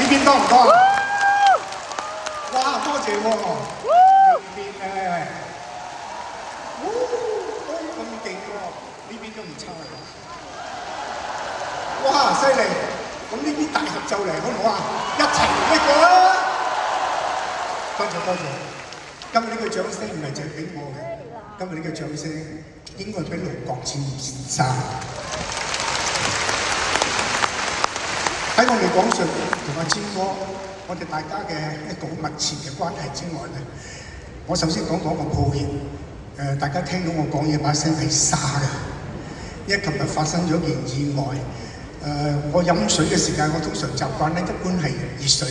邊多唔多啊？哇，多謝喎！呢邊咧，咁勁喎，呢邊都唔差啊！哇，犀利！咁呢邊大合奏嚟，好唔好啊？一齊嚟一個啦！多謝多謝。今日呢個掌聲唔係淨係俾我嘅，今日呢個掌聲應該係俾盧國沾先生。喺我哋講述同阿沾哥，我哋大家嘅一個好密切嘅關係之外咧，我首先講個抱歉。大家聽到我講嘢把聲係沙嘅，因為琴日發生咗件意外。我飲水嘅時間，我通常習慣咧，一般係熱水，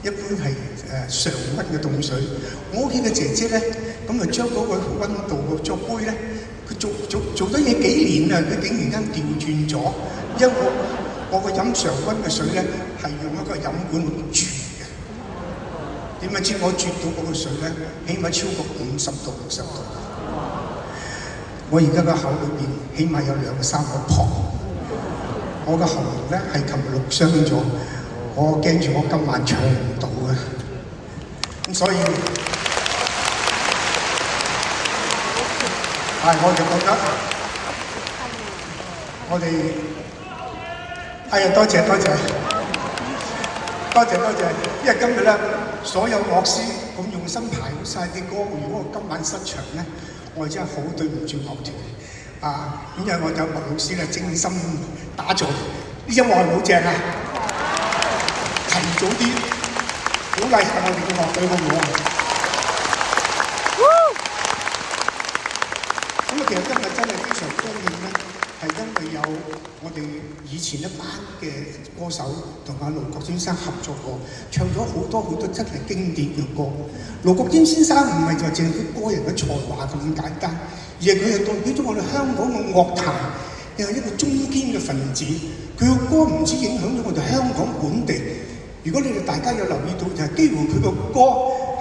一般係常溫嘅凍水。我屋企嘅姐姐咧，咁啊將嗰個溫度個作杯咧，佢做咗嘢幾年啦，佢竟然間調轉咗，因為我個飲常溫嘅水咧係用一個飲管啜嘅。點解知我啜到嗰個水咧，起碼超過50度、60度。我而家個口裏邊起碼有2-3個泡。我個喉嚨咧係琴日錄傷咗，我驚住我今晚唱唔到啊！咁所以，我就覺得我哋多謝，因為今日咧所有樂師咁用心排好晒啲歌，如果我今晚失場咧，我真係好對唔住樂團。因為我有麥老師咧精心打造，呢音樂係好正啊！提早啲鼓勵下我哋嘅樂隊好唔好啊？咁其實今日真係非常高興咧，係因為有我哋以前一班嘅歌手同阿盧國沾先生合作過，唱咗好多真係經典嘅歌。盧國沾先生唔係就淨係佢個人嘅才華咁簡單，而係佢係代表咗我哋香港嘅樂壇，又係一個中堅嘅分子。佢嘅歌唔止影響咗我哋香港本地，如果你哋大家有留意到，就係幾乎佢嘅歌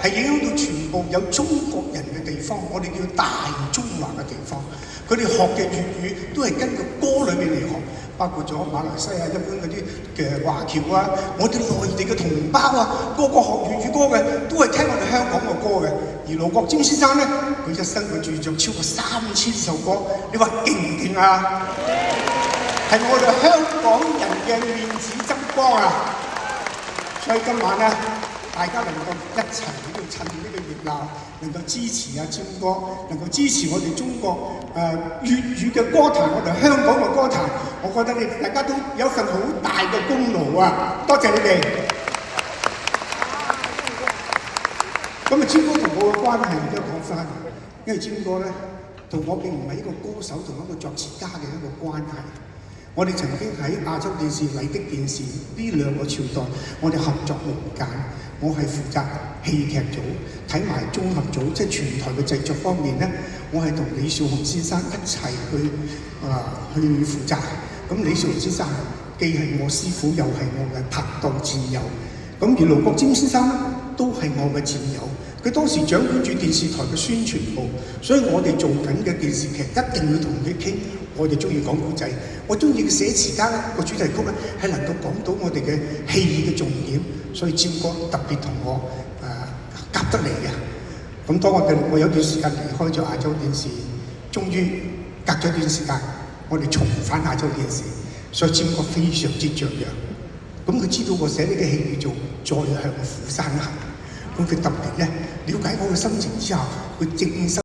係影響到全部有中國人嘅地方，我哋叫大中華嘅地方。佢哋學嘅粵語都係根據歌裏面嚟學，包括咗馬來西亞一般嗰啲嘅華僑啊，我哋內地嘅同胞啊，個個學粵語歌嘅都係聽我哋香港嘅歌嘅。而盧國沾先生咧，佢一生佢著作超過3000首歌，你話勁唔勁啊？係我哋香港人嘅面子爭光啊！所以今晚咧，大家能夠一齊喺度趁呢個熱鬧，能夠支持阿沾哥，能夠支持我哋中國粵語嘅歌壇，我哋香港嘅歌壇，我覺得你大家都有一份好大嘅功勞啊！多謝你哋。咁啊，沾哥同我嘅關係而家講翻，因為沾哥咧同我並唔係一個歌手同一個作詞家嘅一個關係。我哋曾經喺亞洲電視、麗的電視呢2個朝代，我哋合作無間。我係負責戲劇組，睇埋綜合組，即係全台嘅製作方面咧，我係同李少紅先生一齊去負責。咁李少紅先生既係我師傅，又係我嘅拍檔戰友。咁而盧國沾先生咧，都係我嘅戰友。佢當時掌管住電視台嘅宣傳部，所以我哋做緊嘅電視劇一定要同佢傾。我哋中意講古仔，我中意嘅寫詞家個主題曲咧，係能夠講到我哋嘅戲嘅重點，所以沾哥特別同我夾得嚟嘅。咁當我有段時間離開咗亞洲電視，終於隔咗段時間，我哋重返亞洲電視，所以沾哥非常之雀躍。咁佢知道我寫呢個戲叫做《再向釜山行》，咁佢特別咧了解我嘅心情之後，佢精心